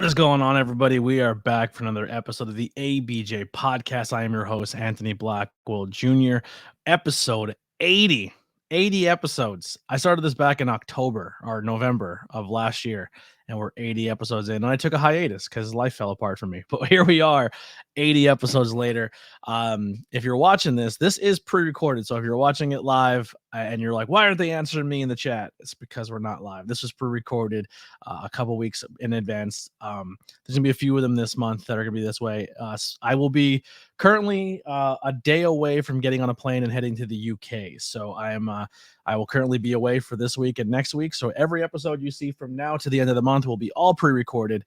is going on, everybody? We are back for another episode of the ABJ Podcast. I am your host, Anthony Blackwell Jr. Episode 80. 80 episodes. I started this back in October or November of last year, and we're 80 episodes in. And I took a hiatus because life fell apart for me. But here we are, 80 episodes later. If you're watching this is pre-recorded. So if you're watching it live and you're like, why aren't they answering me in the chat? It's because we're not live. This was pre-recorded a couple weeks in advance. There's gonna be a few of them this month that are gonna be this way. I will be currently a day away from getting on a plane and heading to the UK. So I will currently be away for this week and next week. So every episode you see from now to the end of the month will be all pre-recorded.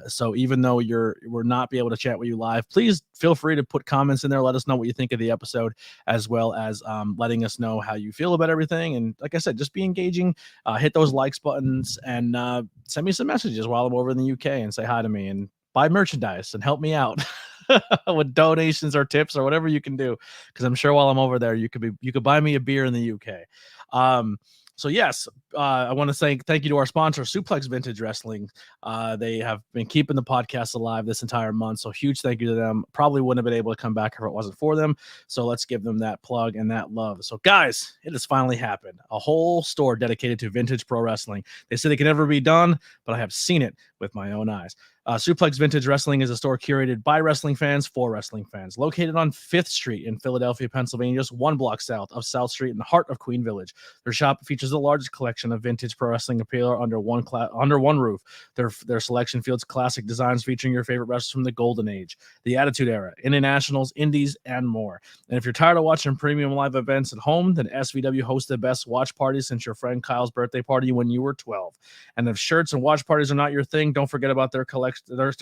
So even though we're not be able to chat with you live, please feel free to put comments in there. Let us know what you think of the episode, as well as letting us know how you feel about everything. And like I said, just be engaging. Hit those likes buttons and send me some messages while I'm over in the UK and say hi to me and buy merchandise and help me out with donations or tips or whatever you can do, because I'm sure while I'm over there you could buy me a beer in the UK. So yes, I want to say thank you to our sponsor, Suplex Vintage Wrestling. They have been keeping the podcast alive this entire month, so huge thank you to them. Probably wouldn't have been able to come back if it wasn't for them, so let's give them that plug and that love. So guys, it has finally happened. A whole store dedicated to vintage pro wrestling. They said it can never be done, but I have seen it with my own eyes. Suplex Vintage Wrestling is a store curated by wrestling fans for wrestling fans, located on 5th Street in Philadelphia, Pennsylvania, just one block south of South Street in the heart of Queen Village. Their shop features the largest collection of vintage pro wrestling apparel under one roof. Their selection fields classic designs featuring your favorite wrestlers from the Golden Age, the Attitude Era, Internationals, Indies, and more. And if you're tired of watching premium live events at home, then SVW hosts the best watch party since your friend Kyle's birthday party when you were 12. And if shirts and watch parties are not your thing, don't forget about their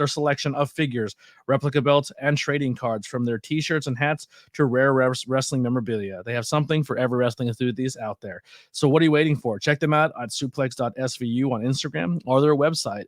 selection of figures, replica belts, and trading cards, from their t-shirts and hats to rare wrestling memorabilia. They have something for every wrestling enthusiast out there. So what are you waiting for? Check them out at suplex.svu on Instagram or their website,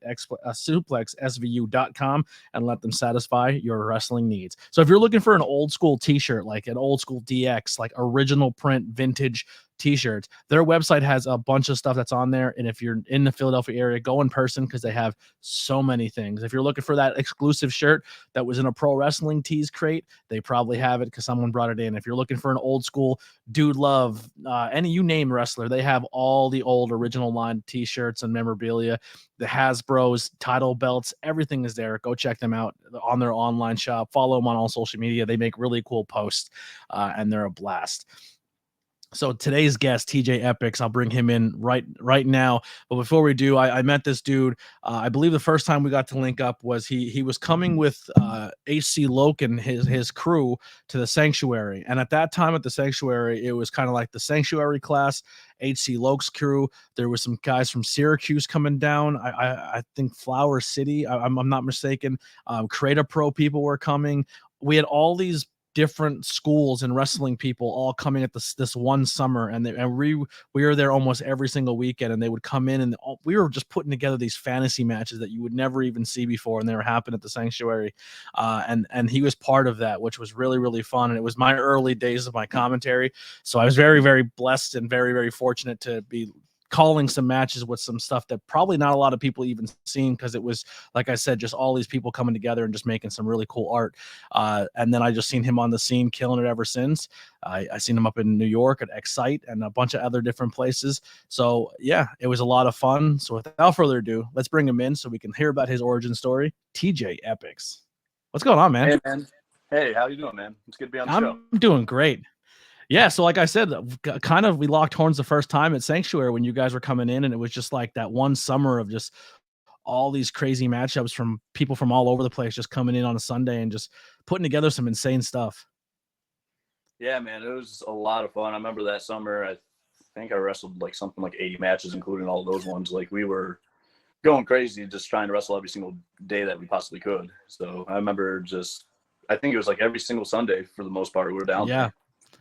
suplexsvu.com, and let them satisfy your wrestling needs. So if you're looking for an old school t-shirt, like an old school DX, like original print vintage t-shirts, their website has a bunch of stuff that's on there. And if you're in the Philadelphia area, go in person, because they have so many things. If you're looking for that exclusive shirt that was in a pro wrestling tees crate, they probably have it because someone brought it in. If you're looking for an old school Dude Love, any you name wrestler, they have all the old original line t-shirts and memorabilia, the Hasbro's, title belts, everything is there. Go check them out on their online shop. Follow them on all social media. They make really cool posts and they're a blast. So today's guest, TJ Epixx, I'll bring him in right now. But before we do, I met this dude. I believe the first time we got to link up was he was coming with HC Loke and his crew to the Sanctuary. And at that time at the Sanctuary, it was kind of like the Sanctuary class, HC Loke's crew. There was some guys from Syracuse coming down. I think Flower City, I'm not mistaken. Creator Pro people were coming. We had all these different schools and wrestling people all coming at this one summer, and we were there almost every single weekend, and they would come in, and we were just putting together these fantasy matches that you would never even see before, and they were happening at the Sanctuary, and he was part of that, which was really, really fun. And it was my early days of my commentary, so I was very, very blessed and very, very fortunate to be calling some matches with some stuff that probably not a lot of people even seen, because it was, like I said, just all these people coming together and just making some really cool art. And then I just seen him on the scene killing it ever since. I seen him up in New York at Excite and a bunch of other different places. So yeah, it was a lot of fun. So without further ado, let's bring him in so we can hear about his origin story. TJ Epixx. What's going on, man? Hey, man. Hey, how you doing, man? It's good to be on the show. I'm doing great. Yeah, so like I said, we locked horns the first time at Sanctuary when you guys were coming in, and it was just like that one summer of just all these crazy matchups from people from all over the place just coming in on a Sunday and just putting together some insane stuff. Yeah, man, it was a lot of fun. I remember that summer, I think I wrestled like something like 80 matches, including all those ones. Like, we were going crazy, just trying to wrestle every single day that we possibly could. So I remember I think it was like every single Sunday for the most part we were down there.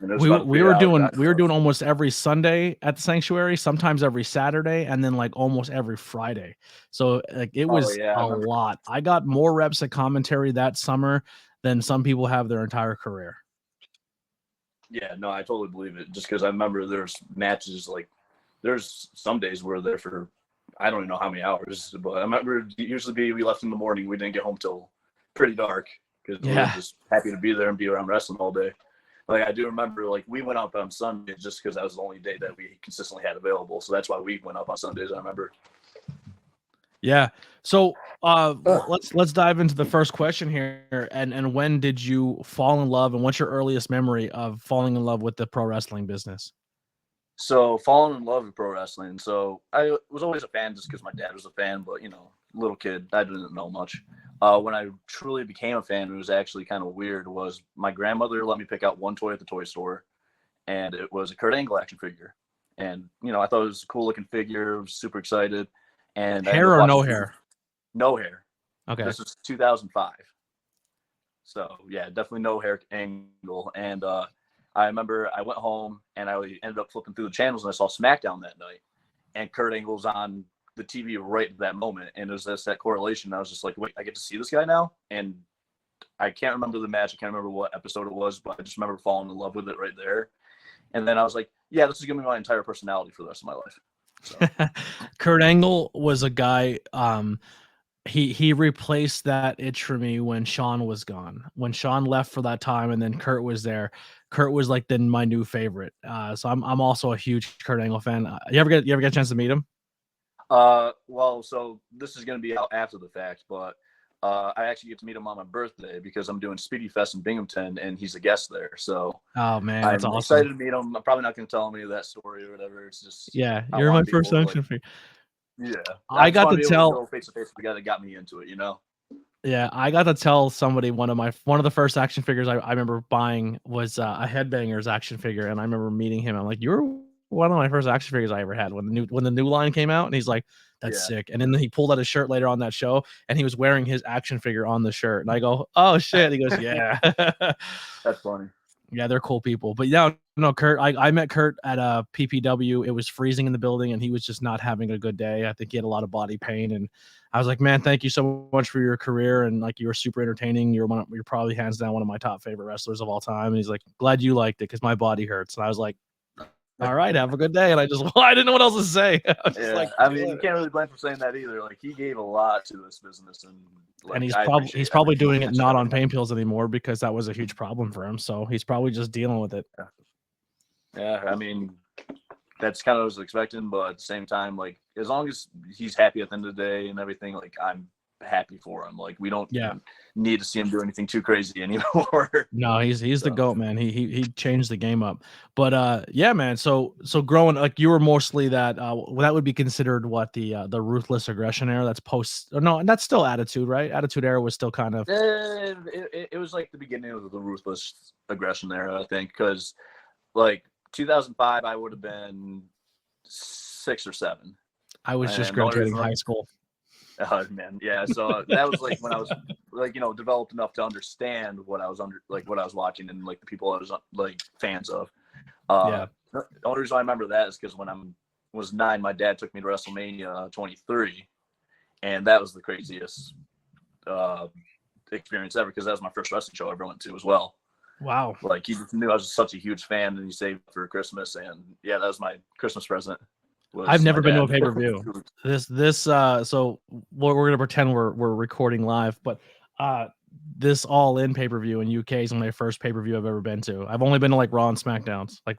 We were doing almost every Sunday at the Sanctuary, sometimes every Saturday, and then like almost every Friday. So like it was a lot. I got more reps at commentary that summer than some people have their entire career. Yeah, no, I totally believe it. Just because I remember there's matches, like there's some days we're there for I don't even know how many hours, but I remember we left in the morning. We didn't get home till pretty dark because we were just happy to be there and be around wrestling all day. Like I do remember, like we went up on Sundays just because that was the only day that we consistently had available. So that's why we went up on Sundays. I remember. Yeah. So let's dive into the first question here. And when did you fall in love, and what's your earliest memory of falling in love with the pro wrestling business? So falling in love with pro wrestling. So I was always a fan just because my dad was a fan, but little kid, I didn't know much. When I truly became a fan, it was actually kind of weird. Was my grandmother let me pick out one toy at the toy store, and it was a Kurt Angle action figure. And I thought it was a cool looking figure. I was super excited. And hair or no hair? No hair. Okay. This was 2005. So yeah, definitely no hair Angle. And I remember I went home and I ended up flipping through the channels and I saw SmackDown that night, and Kurt Angle's on the TV right at that moment, and it was just that correlation. I was just like, wait, I get to see this guy now? And I can't remember the match. I can't remember what episode it was, but I just remember falling in love with it right there. And then I was like, yeah, this is gonna be my entire personality for the rest of my life. So. Kurt Angle was a guy. He replaced that itch for me when Shawn was gone. When Shawn left for that time, and then Kurt was there. Kurt was like then my new favorite. So I'm also a huge Kurt Angle fan. You ever get a chance to meet him? Well, so this is going to be out after the fact, but I actually get to meet him on my birthday because I'm doing Speedy Fest in Binghamton, and he's a guest there. So, oh man, I'm that's awesome. excited to meet him. I'm probably not going to tell him any of that story or whatever. It's just you're my first action figure. Yeah, I got to tell face to face the guy that got me into it. Yeah, I got to tell somebody one of the first action figures I remember buying was a Headbangers action figure, and I remember meeting him. I'm like, you were one of my first action figures I ever had when the new line came out, and he's like, that's sick. And then he pulled out his shirt later on that show, and he was wearing his action figure on the shirt, and I go, oh shit. He goes, yeah. That's funny. Yeah, they're cool people. But yeah, no, Kurt, I met Kurt at a PPW. It was freezing in the building, and he was just not having a good day. I think he had a lot of body pain, and I was like, man, thank you so much for your career, and like you were super entertaining. You're probably hands down one of my top favorite wrestlers of all time. And he's like, glad you liked it because my body hurts. And I was like, all right, have a good day. And I didn't know what else to say. I mean, you can't really blame for saying that either. Like he gave a lot to this business, and he's probably doing it not on pain pills anymore because that was a huge problem for him. So he's probably just dealing with it. Yeah, I mean, that's kind of what I was expecting, but at the same time, like as long as he's happy at the end of the day and everything, like I'm happy for him. Like we don't need to see him do anything too crazy anymore. No, he's the GOAT, man. He changed the game up. But yeah, man. So growing, like you were mostly that that would be considered what the ruthless aggression era. That's no, that's still Attitude, right? Attitude era was still kind of it was like the beginning of the ruthless aggression era, I think, because like 2005 I would have been 6 or 7. I was just graduating high school. Oh man, yeah. So that was like when I was like developed enough to understand what I was what I was watching and like the people I was like fans of. The only reason I remember that is because when I was 9, my dad took me to WrestleMania 23, and that was the craziest experience ever because that was my first wrestling show I ever went to as well. Wow! Like he just knew I was such a huge fan, and he saved for Christmas, and yeah, that was my Christmas present. I've never been to a pay-per-view. So we're gonna pretend we're recording live, but this All In pay-per-view in UK is my first pay-per-view I've ever been to. I've only been to like Raw and SmackDowns, like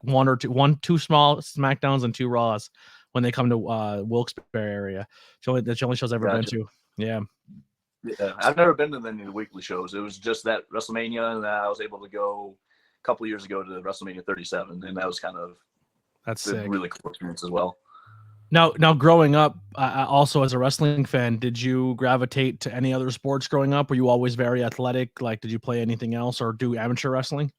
two small SmackDowns and 2 Raws when they come to Wilkes-Barre area. That's the only shows I've ever been to. Yeah. Yeah, I've never been to any of the weekly shows. It was just that WrestleMania, and I was able to go a couple years ago to WrestleMania 37, and that was kind of sick. Really cool experience as well. Now, growing up, also as a wrestling fan, did you gravitate to any other sports growing up? Were you always very athletic? Like, did you play anything else or do amateur wrestling?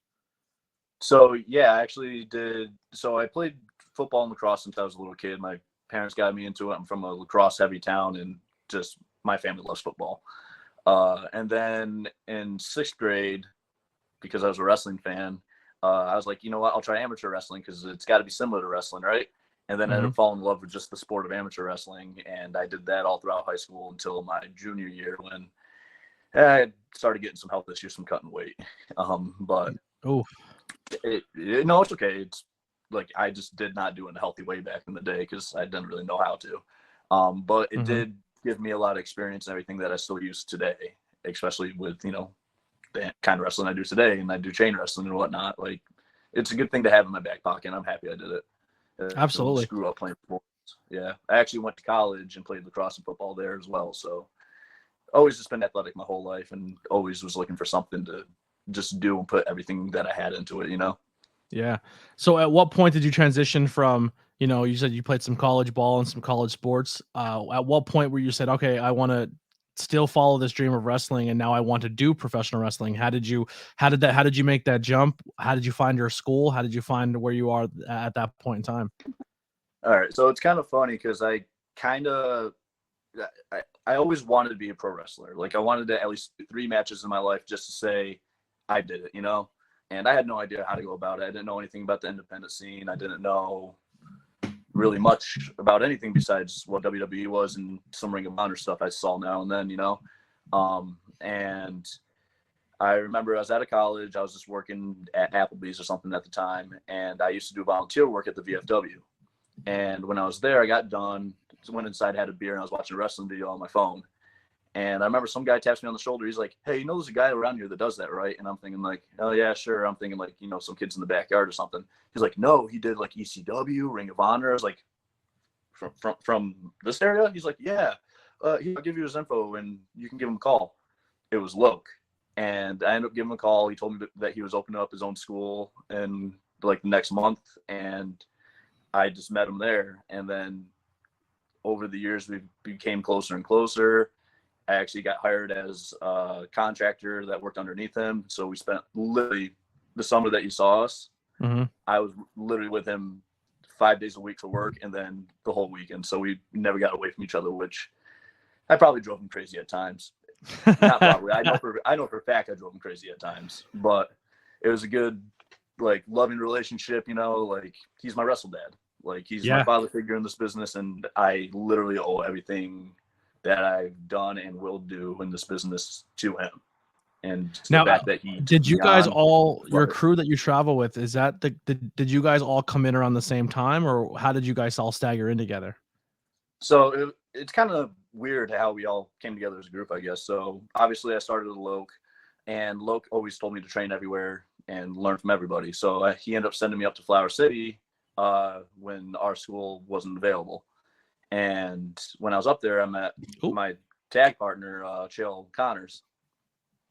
So yeah, I actually did. So I played football and lacrosse since I was a little kid. My parents got me into it. I'm from a lacrosse heavy town, and just my family loves football. And then in 6th grade, because I was a wrestling fan, I was like, you know what, I'll try amateur wrestling because it's got to be similar to wrestling, right? And then I ended up falling in love with just the sport of amateur wrestling, and I did that all throughout high school until my junior year when I started getting some health issues from cutting weight. But no, it's okay. It's like I just did not do it in a healthy way back in the day because I didn't really know how to. But it Mhm. did give me a lot of experience and everything that I still use today, especially with, the kind of wrestling I do today, and I do chain wrestling and whatnot. Like, it's a good thing to have in my back pocket, and I'm happy I did it. Absolutely. Just grew up playing sports. Yeah, I actually went to college and played lacrosse and football there as well. So always just been athletic my whole life, and always was looking for something to just do and put everything that I had into it. Yeah. So at what point did you transition from, you said you played some college ball and some college sports. At what point where you said, okay, I want to still follow this dream of wrestling and now I want to do professional wrestling? How did you make that jump? How did you find your school? How did you find where you are at that point in time? All right, so it's kind of funny because I kind of I always wanted to be a pro wrestler. Like, I wanted to at least do 3 matches in my life just to say I did it. And I had no idea how to go about it. I didn't know anything about the independent scene. I didn't know really much about anything besides what WWE was and some Ring of Honor stuff I saw now and then. And I remember I was out of college. I was just working at Applebee's or something at the time, and I used to do volunteer work at the VFW. And when I was there, I got done, went inside, had a beer, and I was watching a wrestling video on my phone. And I remember some guy taps me on the shoulder. He's like, "Hey, there's a guy around here that does that, right?" And I'm thinking like, "Oh yeah, sure." I'm thinking like, some kids in the backyard or something. He's like, "No, he did like ECW, Ring of Honor." I was like, from this area? He's like, "Yeah, I'll give you his info and you can give him a call." It was Loke. And I ended up giving him a call. He told me that he was opening up his own school in like the next month. And I just met him there. And then over the years, we became closer and closer. I actually got hired as a contractor that worked underneath him. So we spent literally the summer that you saw us. Mm-hmm. I was literally with him 5 days a week for work and then the whole weekend. So we never got away from each other, which I probably drove him crazy at times. Not probably. I know for a fact I drove him crazy at times, but it was a good, like, loving relationship. Like, he's my wrestle dad. Like, he's my father figure in this business, and I literally owe everything that I've done and will do in this business to him. And now, the fact that he did you guys all, your it. crew that you travel with, is that did you guys all come in around the same time, or how did you guys all stagger in together? So it's kind of weird how we all came together as a group, I guess. So obviously I started with Loke, and Loke always told me to train everywhere and learn from everybody. So he ended up sending me up to Flower City when our school wasn't available. And when I was up there, I met my tag partner, Chael Connors.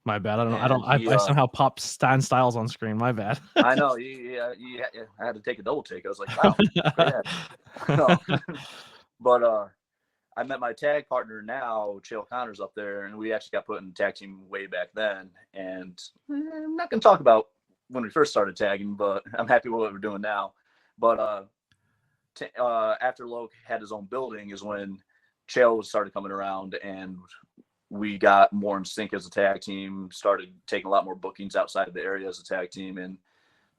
My bad. I somehow popped Stan Styles on screen. My bad. I know. I had to take a double take. I was like, wow. No. But I met my tag partner now, Chael Connors, up there, and we actually got put in the tag team way back then. And I'm not going to talk about when we first started tagging, but I'm happy with what we're doing now. But after Loke had his own building is when Chael started coming around, and we got more in sync as a tag team, started taking a lot more bookings outside of the area as a tag team, and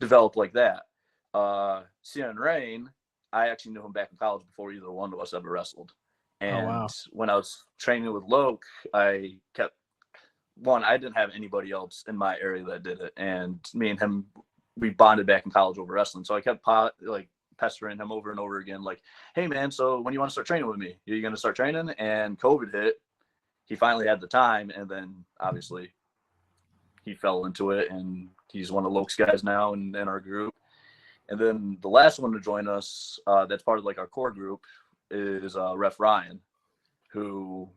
developed like that. Cena and Rain, I actually knew him back in college before either one of us ever wrestled. And when I was training with Loke, I didn't have anybody else in my area that did it. And me and him, we bonded back in college over wrestling. So I kept pestering him over and over again, like, "Hey man, so when you want to start training with me? Are you going to start training?" And COVID hit. He finally had the time. And then obviously he fell into it, and he's one of Loke's guys now in our group. And then the last one to join us, that's part of like our core group, is Ref Ryan, who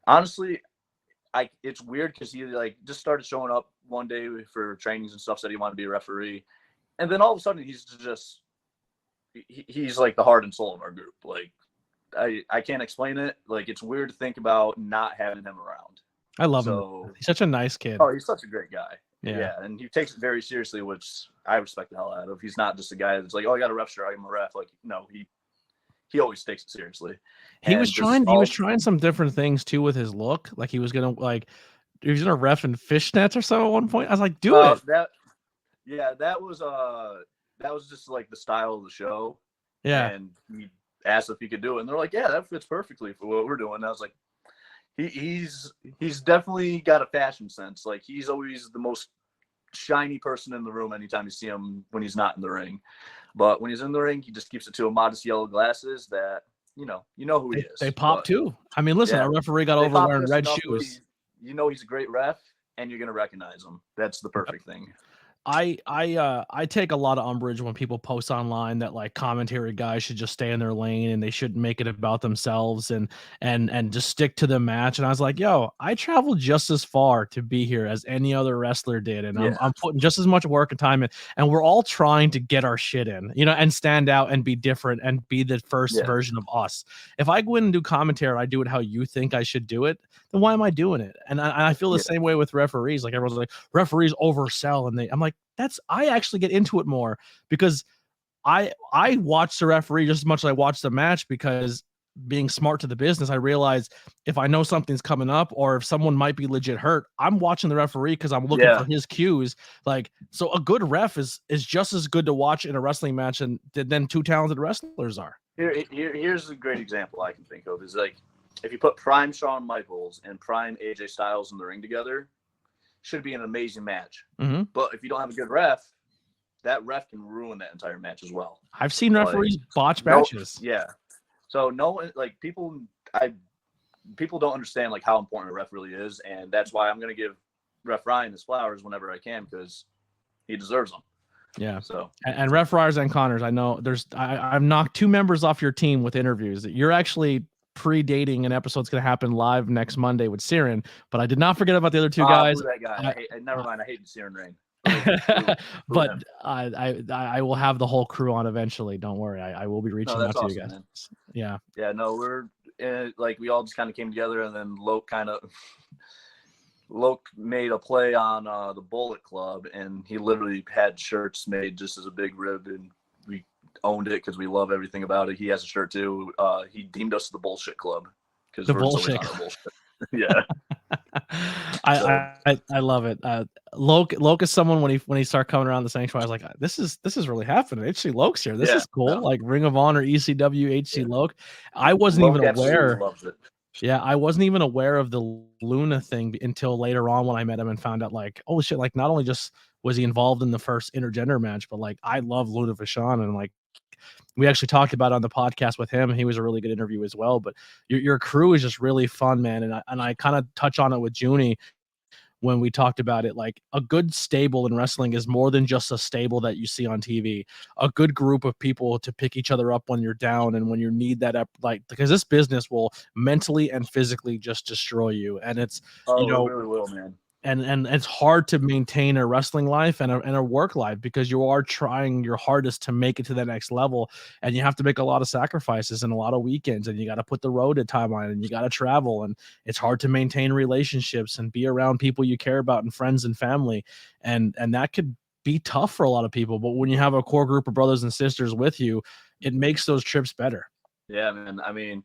honestly, it's weird because he like just started showing up one day for trainings and stuff, said he wanted to be a referee, and then all of a sudden he's like the heart and soul of our group. Like, I can't explain it. Like, it's weird to think about not having him around. I love him. He's such a nice kid. Oh, he's such a great guy. Yeah, and he takes it very seriously, which I respect the hell out of. He's not just a guy that's like, "Oh, I got a ref shirt, I'm a ref." Like, no, he always takes it seriously. He was trying some different things too with his look. Like, he was gonna ref in fishnets or so at one point. I was like, do it. That was just like the style of the show. Yeah. And he asked if he could do it, and they're like, "Yeah, that fits perfectly for what we're doing." And I was like, he's definitely got a fashion sense. Like, he's always the most shiny person in the room anytime you see him when he's not in the ring. But when he's in the ring, he just keeps it to a modest yellow glasses that you know who he is. They pop too. I mean, listen, yeah, our referee got they over pop wearing just red enough where shoes. you know he's a great ref, and you're gonna recognize him. That's the perfect thing. I take a lot of umbrage when people post online that like commentary guys should just stay in their lane and they shouldn't make it about themselves and just stick to the match. And I was like, yo, I traveled just as far to be here as any other wrestler did, and I'm putting just as much work and time in, and we're all trying to get our shit in, and stand out and be different and be the first version of us. If I go in and do commentary, I do it how you think I should do it, then why am I doing it? And I feel the same way with referees. Like everyone's like, referees oversell, and I'm like, I actually get into it more because I watch the referee just as much as I watch the match, because being smart to the business, I realize if I know something's coming up or if someone might be legit hurt, I'm watching the referee because I'm looking for his cues. Like, so a good ref is just as good to watch in a wrestling match than two talented wrestlers are. Here's a great example I can think of is like if you put prime Shawn Michaels and prime AJ Styles in the ring together, should be an amazing match. Mm-hmm. But if you don't have a good ref, that ref can ruin that entire match as well. I've seen referees botch matches. Yeah. So people don't understand like how important a ref really is, and that's why I'm going to give Ref Ryan his flowers whenever I can, because he deserves them. Yeah. So and Ref Ryers and Connors, I know I've knocked 2 members off your team with interviews. You're actually predating an episode's going to happen live next Monday with Siren, but I did not forget about the other 2 guys. That guy. Never mind. I hate Siren Rain. But I will have the whole crew on eventually. Don't worry. I will be reaching out to you guys. Man. Yeah. Yeah. No, we're we all just kind of came together, and then Loke made a play on the Bullet Club, and he literally had shirts made just as a big rib, and we owned it because we love everything about it. He has a shirt too. He deemed us the Bullshit Club because we're bullshit. Yeah. I love it. Loke is someone when he started coming around the sanctuary, I was like, this is really happening. HC Loke's here. This is cool. No. Like Ring of Honor, ECW, HC Loke. I wasn't even aware. Loves it. Yeah, I wasn't even aware of the Luna thing until later on when I met him and found out like, oh shit, like not only just was he involved in the first intergender match, but like I love Luna Vachon, and like we actually talked about it on the podcast with him. He was a really good interview as well. But your crew is just really fun, man. And I kind of touch on it with Junie when we talked about it. Like a good stable in wrestling is more than just a stable that you see on TV. A good group of people to pick each other up when you're down and when you need that up, like, because this business will mentally and physically just destroy you. And it's, it really will, man. And it's hard to maintain a wrestling life and a work life because you are trying your hardest to make it to the next level, and you have to make a lot of sacrifices and a lot of weekends, and you got to put the road at time on, and you got to travel, and it's hard to maintain relationships and be around people you care about and friends and family, and that could be tough for a lot of people. But when you have a core group of brothers and sisters with you, it makes those trips better. Yeah, man. I mean,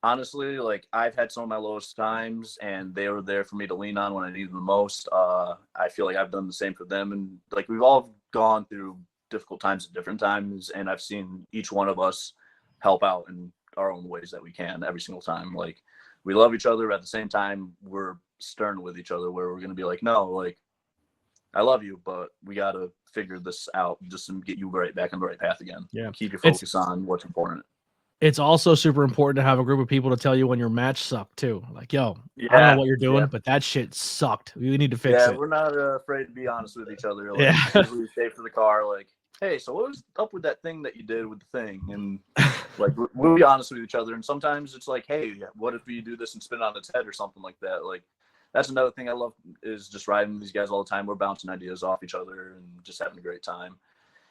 honestly, like I've had some of my lowest times, and they were there for me to lean on when I needed them the most. I feel like I've done the same for them, and like we've all gone through difficult times at different times, and I've seen each one of us help out in our own ways that we can every single time. Like we love each other, but at the same time we're stern with each other, where we're going to be like, no, like I love you, but we got to figure this out just to get you right back on the right path again. Yeah, keep your focus on what's important. It's also super important to have a group of people to tell you when your match sucked too. Like, yo, I don't know what you're doing, but that shit sucked. We need to fix it. Yeah, we're not afraid to be honest with each other. Like, we stay for the car. Like, hey, so what was up with that thing that you did with the thing? And like, we'll be honest with each other. And sometimes it's like, hey, what if we do this and spin it on its head or something like that? Like, that's another thing I love is just riding with these guys all the time. We're bouncing ideas off each other and just having a great time.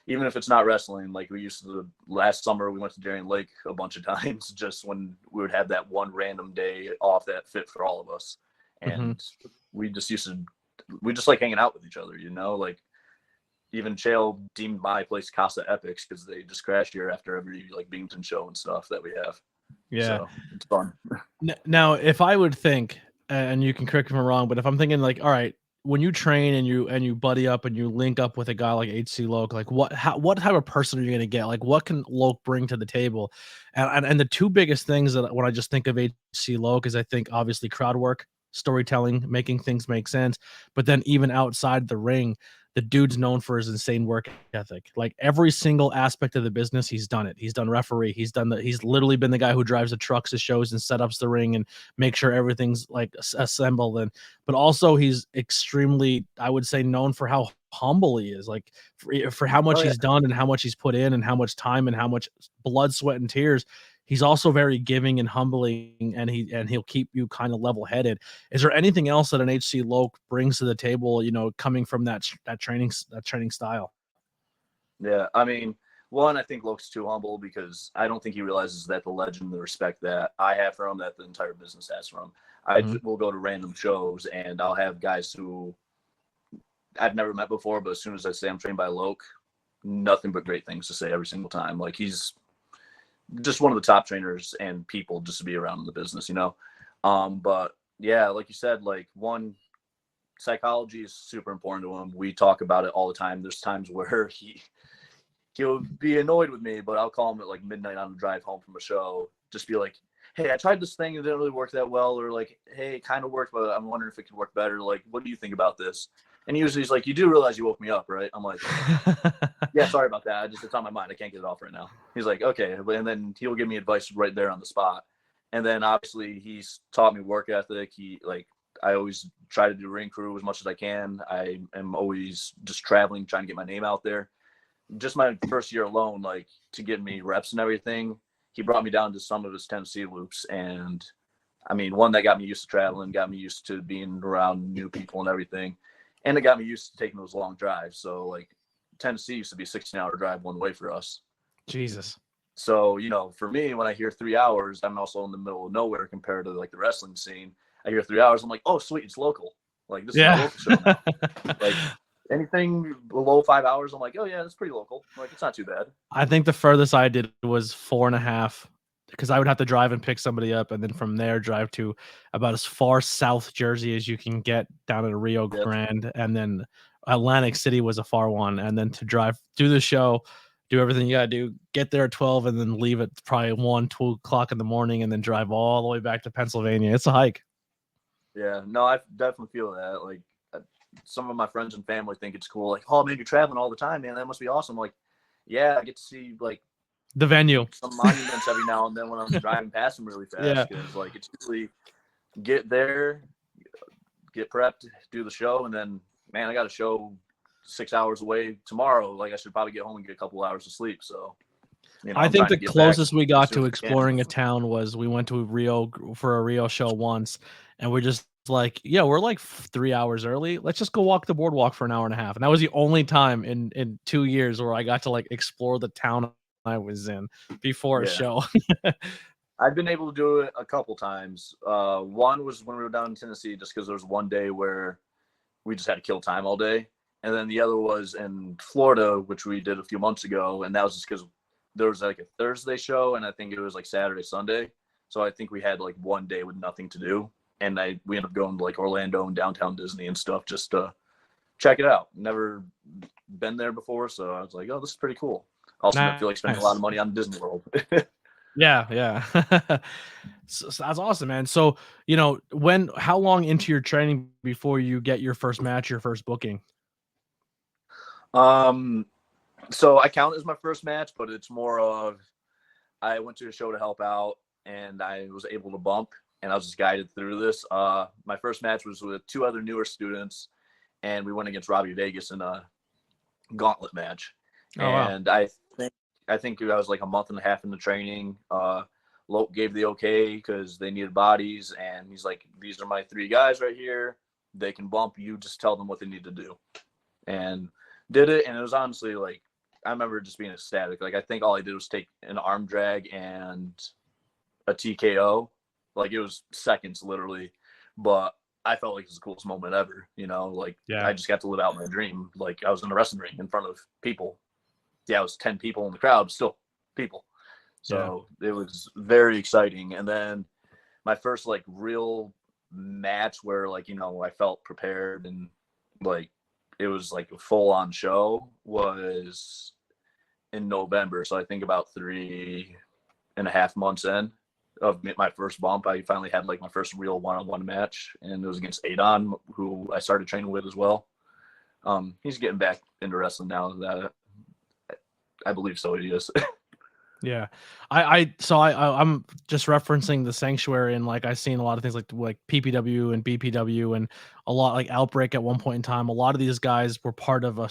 Even if it's not wrestling, like we used to last summer, we went to Darien Lake a bunch of times just when we would have that one random day off that fit for all of us. And we just like hanging out with each other, like even Chael deemed my place Casa Epixx because they just crash here after every like Binghamton show and stuff that we have. Yeah. So it's fun. Now, if I would think, and you can correct me if I'm wrong, but if I'm thinking like, all right, when you train and you buddy up and you link up with a guy like HC Loke, like what type of person are you going to get? Like what can Loke bring to the table? And the 2 biggest things that when I just think of HC Loke is I think obviously crowd work, storytelling, making things make sense. But then even outside the ring, the dude's known for his insane work ethic. Like every single aspect of the business, he's done it. He's done referee. He's literally been the guy who drives the trucks to shows and set ups the ring and make sure everything's like assembled. And but also he's extremely, I would say, known for how humble he is. Like for how much he's done and how much he's put in and how much time and how much blood, sweat, and tears. He's also very giving and humbling, and he'll keep you kind of level headed. Is there anything else that an HC Loke brings to the table, coming from that training style? Yeah, I mean, one, I think Loke's too humble because I don't think he realizes that the legend, the respect that I have for him, that the entire business has for him. I will go to random shows and I'll have guys who I've never met before, but as soon as I say I'm trained by Loke, nothing but great things to say every single time. Like he's just one of the top trainers and people just to be around in the business, But yeah, like you said, like one, psychology is super important to him. We talk about it all the time. There's times where he'll be annoyed with me, but I'll call him at like midnight on the drive home from a show, just be like, hey, I tried this thing, it didn't really work that well, or like, hey, it kind of worked, but I'm wondering if it could work better. Like, what do you think about this? And usually he's like, you do realize you woke me up, right? I'm like, yeah, sorry about that. It's on my mind. I can't get it off right now. He's like, okay. And then he'll give me advice right there on the spot. And then obviously he's taught me work ethic. I always try to do ring crew as much as I can. I am always just traveling, trying to get my name out there. Just my first year alone, like to get me reps and everything, he brought me down to some of his Tennessee loops. And I mean, one, that got me used to traveling, got me used to being around new people and everything. And it got me used to taking those long drives. So like Tennessee used to be a 16-hour drive one way for us. Jesus. So, for me, when I hear 3 hours, I'm also in the middle of nowhere compared to like the wrestling scene. I hear 3 hours, I'm like, oh, sweet, it's local. Like this is a local show now. Like anything below 5 hours, I'm like, oh yeah, that's pretty local. Like it's not too bad. I think the furthest I did was 4.5, because I would have to drive and pick somebody up, and then from there drive to about as far South Jersey as you can get down to Rio Grande, and then Atlantic City was a far one, and then to drive, do the show, do everything you gotta do, get there at 12, and then leave at probably 2 o'clock in the morning, and then drive all the way back to Pennsylvania. It's a hike. Yeah, no, I definitely feel that. Like some of my friends and family think it's cool. Like, oh man, you're traveling all the time, man. That must be awesome. Like, yeah, I get to see like the venue, some monuments every now and then when I'm driving past them really fast. Because like it's usually get there, get prepped, do the show, and then man, I got a show 6 hours away tomorrow. Like I should probably get home and get a couple hours of sleep. So I think the closest we got to exploring a town was we went to Rio for a Rio show once, and we're just like, yeah, we're like 3 hours early. Let's just go walk the boardwalk for an hour and a half. And that was the only time in 2 years where I got to like explore the town I was in before a show. I've been able to do it a couple times. One was when we were down in Tennessee, just because there was one day where we just had to kill time all day. And then the other was in Florida, which we did a few months ago. And that was just because there was like a Thursday show, and I think it was like Saturday, Sunday. So I think we had like one day with nothing to do. And we ended up going to like Orlando and downtown Disney and stuff just to check it out. Never been there before. So I was like, oh, this is pretty cool. Also, I feel like spending a lot of money on Disney World. Yeah. So that's awesome, man. So, how long into your training before you get your first match, your first booking? So I count it as my first match, but it's more of I went to a show to help out and I was able to bump, and I was just guided through this. My first match was with 2 other newer students, and we went against Robbie Vegas in a gauntlet match. Oh, and wow. I think I was like a month and a half into training. Loke gave the okay because they needed bodies, and he's like, these are my 3 guys right here. They can bump. You just tell them what they need to do. And did it, and it was honestly like, I remember just being ecstatic. Like I think all I did was take an arm drag and a TKO. Like it was seconds literally, but I felt like it was the coolest moment ever. I just got to live out my dream. Like I was in a wrestling ring in front of people. Yeah, it was 10 people in the crowd, but still people. So It was very exciting. And then my first like real match where like, I felt prepared and like it was like a full on show was in November. So I think about 3.5 months in. of my first bump, I finally had like my first real one-on-one match, and it was against Adon, who I started training with as well. He's getting back into wrestling now. That I believe so. He is. Yeah, I'm just referencing the Sanctuary, and like I've seen a lot of things like PPW and BPW and a lot like Outbreak at one point in time. A lot of these guys were part of a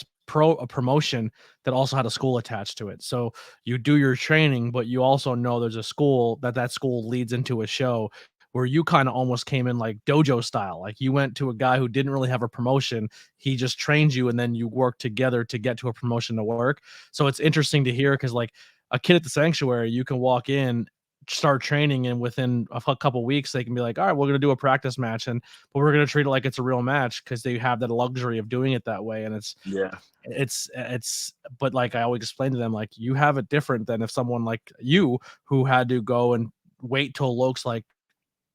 promotion that also had a school attached to it. So you do your training, but you also know there's a school that school leads into a show, where you kind of almost came in like dojo style. Like you went to a guy who didn't really have a promotion. He just trained you, and then you worked together to get to a promotion to work. So it's interesting to hear, because like a kid at the Sanctuary, you can walk in, start training, and within a couple weeks they can be like, all right, we're going to do a practice match, but we're going to treat it like it's a real match, because they have that luxury of doing it that way. And it's but like I always explain to them, like, you have it different than if someone like you, who had to go and wait till Loke's like,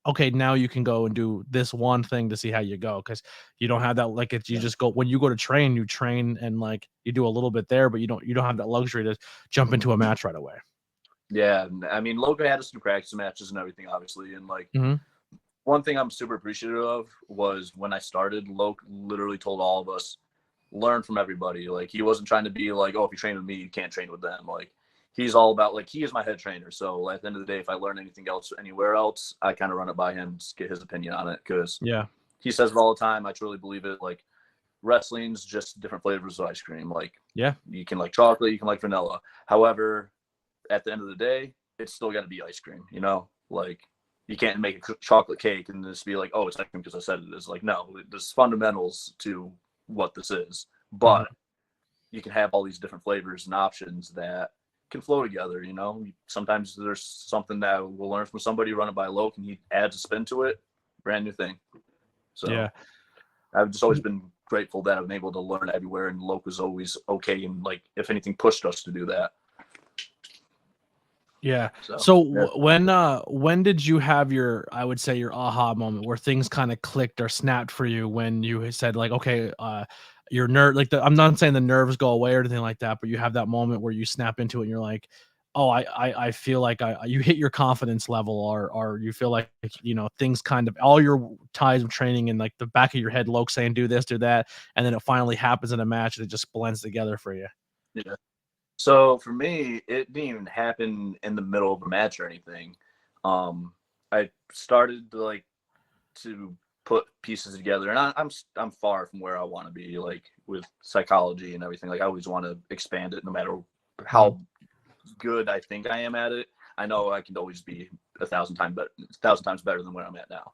okay, now you can go and do this one thing to see how you go, because you don't have that, like, it's, you just go, when you go to train, you train and like you do a little bit there, but you don't have that luxury to jump into a match right away. Yeah, I mean, Logan had us do practice matches and everything, obviously, and like one thing I'm super appreciative of was when I started, Loke literally told all of us, learn from everybody. Like, he wasn't trying to be like, oh, if you train with me, you can't train with them. Like, he's all about, like, he is my head trainer. So at the end of the day, if I learn anything else anywhere else, I kind of run it by him, just get his opinion on it, because he says it all the time. I truly believe it. Like, wrestling's just different flavors of ice cream. Like, you can like chocolate, you can like vanilla. However, at the end of the day, it's still got to be ice cream, you know? Like, you can't make a chocolate cake and just be like, oh, it's ice cream because I said it is. Like, no, there's fundamentals to what this is. But you can have all these different flavors and options that can flow together, you know? Sometimes there's something that we'll learn from somebody, run it by Loke, and he adds a spin to it. Brand new thing. So I've just always been grateful that I've been able to learn everywhere, and Loke was always okay, and like, if anything, pushed us to do that. Yeah. So when did you have your, I would say, your aha moment where things kind of clicked or snapped for you, when you said like, okay, your nerve, like I'm not saying the nerves go away or anything like that, but you have that moment where you snap into it and you're like, oh, I feel like you hit your confidence level, or you feel like, you know, things kind of, all your ties of training in like the back of your head, Loke saying, do this, do that. And then it finally happens in a match and it just blends together for you. Yeah. So for me, it didn't even happen in the middle of a match or anything. I started to put pieces together, and I'm far from where I want to be, like with psychology and everything. Like, I always want to expand it, no matter how good I think I am at it. I know I can always be 1,000 times better than where I'm at now.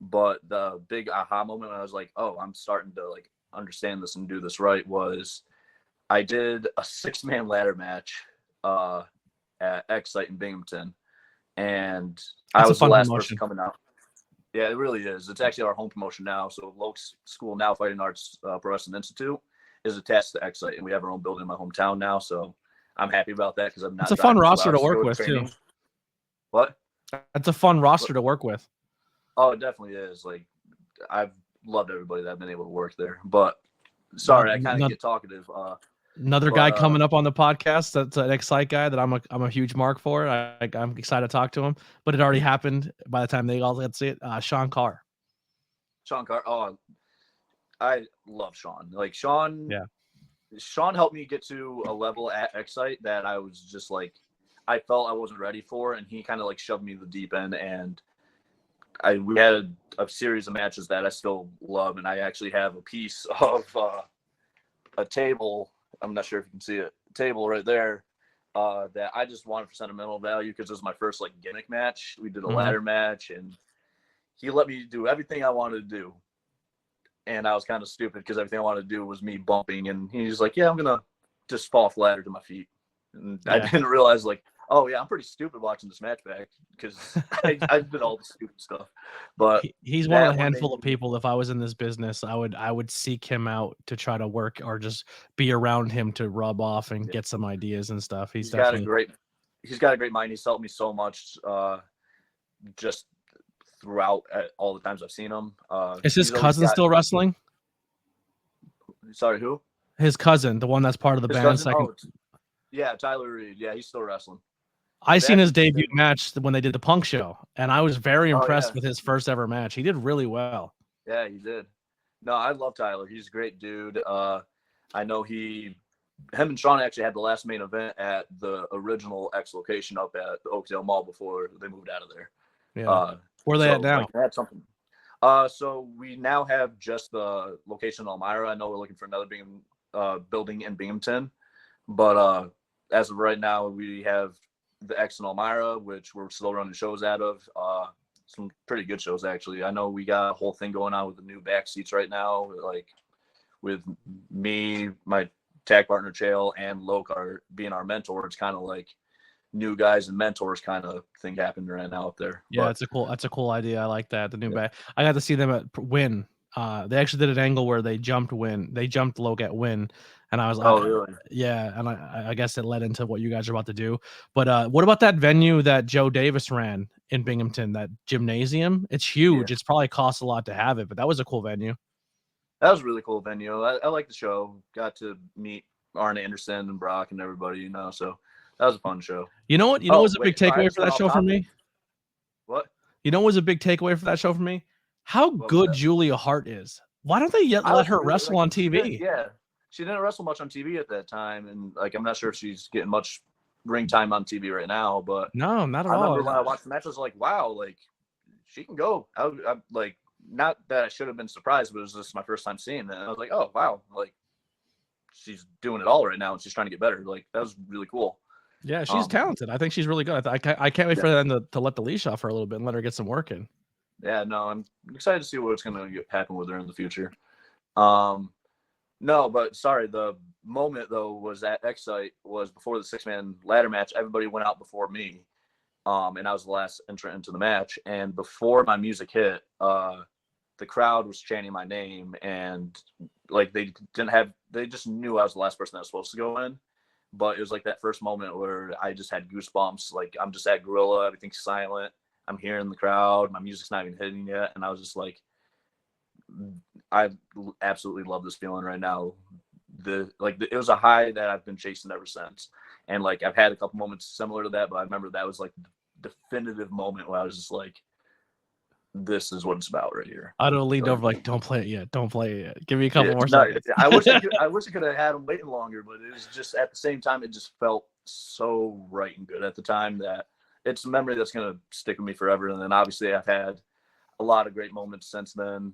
But the big aha moment when I was like, oh, I'm starting to like understand this and do this right, was I did a 6-man ladder match at Epixx in Binghamton, and I was the last person coming out. Yeah, it really is. It's actually our home promotion now. So Loke's school now, Fighting Arts Pro Wrestling Institute, is attached to Epixx, and we have our own building in my hometown now. So I'm happy about that, because I'm not. It's a fun roster to work with too. What? That's a fun roster to work with. Oh, it definitely is. Like, I've loved everybody that I've been able to work there. But sorry, I kind of get talkative. Another guy coming up on the podcast, that's an Excite guy that I'm a huge mark for. I'm excited to talk to him, but it already happened by the time they all got to see it. Sean Carr. Oh, I love Sean. Like, Sean helped me get to a level at Excite that I was just like, I felt I wasn't ready for, and he kind of like shoved me to the deep end, and we had a series of matches that I still love, and I actually have a piece of a table. I'm not sure if you can see it. Table right there that I just wanted for sentimental value, because it was my first like gimmick match. We did a ladder match, and he let me do everything I wanted to do. And I was kind of stupid, because everything I wanted to do was me bumping. And he's like, yeah, I'm going to just fall off the ladder to my feet. And I didn't realize, like, oh, yeah, I'm pretty stupid watching this match back, because I did all the stupid stuff. But he's one of the handful of people, if I was in this business, I would seek him out to try to work, or just be around him to rub off and get some ideas and stuff. He's got a great mind. He's helped me so much just throughout all the times I've seen him. Is his cousin still wrestling? Sorry, who? His cousin, the one that's part of the band. Cousin, yeah, Tyler Reed. Yeah, he's still wrestling. I seen his Back in debut the day- match when they did the Punk show, and I was very Oh impressed yeah, with his first ever match. He did really well. yeah, he did. No, I love Tyler. He's a great dude. I know him and Sean actually had the last main event at the original X location up at the Oakdale Mall before they moved out of there. Yeah. Where are they so at now? like that's something. So we now have just the location in Elmira. I know we're looking for another building in Binghamton, but as of right now, we have the X in Elmira, which we're still running shows out of. Some pretty good shows actually. I know we got a whole thing going on with the new back seats right now, like with me, my tag partner Chael, and Lokar being our mentor. It's kind of like new guys and mentors kind of thing happening right now up there. Yeah, But that's a cool idea. I like that. The new back. I got to see them at Win. They actually did an angle where they jumped Loke at Win, and I was like, oh really? yeah, and I guess it led into what you guys are about to do. But what about that venue that Joe Davis ran in Binghamton, that gymnasium? It's huge. Yeah. It's probably cost a lot to have it, but that was a cool venue. That was a really cool venue. I like the show. Got to meet Arn Anderson and Brock and everybody, so that was a fun show. You know what? Was a big takeaway for that show for me? What? You know what was a big takeaway for that show for me? How good Julia Hart is. Why don't they let her wrestle on TV? Yeah. She didn't wrestle much on TV at that time, and I'm not sure if she's getting much ring time on TV right now, but no, not at all. I all. remember when I watched the match, I was like, wow, she can go. I'm like, not that I should have been surprised, but it was just my first time seeing it. And I was like, oh wow, she's doing it all right now, and she's trying to get better. That was really cool. Yeah, she's talented. I think she's really good. I can't wait for them to let the leash off her a little bit and let her get some work in. Yeah, no, I'm excited to see what's going to happen with her in the future. No, but sorry, the moment though was at X-Site was before the 6-man ladder match. Everybody went out before me, and I was the last entrant into the match. And before my music hit, the crowd was chanting my name, and they just knew I was the last person that was supposed to go in. But it was like that first moment where I just had goosebumps. I'm just at Gorilla, everything's silent. I'm hearing the crowd, my music's not even hitting yet, and I was just like, I absolutely love this feeling right now. It was a high that I've been chasing ever since, and I've had a couple moments similar to that, but I remember that was the definitive moment where I was just like, this is what it's about right here. I'd have leaned over don't play it yet, don't play it yet. Give me a couple more seconds. I wish I could have had him waiting longer, but it was just at the same time, it just felt so right and good at the time that it's a memory that's going to stick with me forever. And then obviously I've had a lot of great moments since then,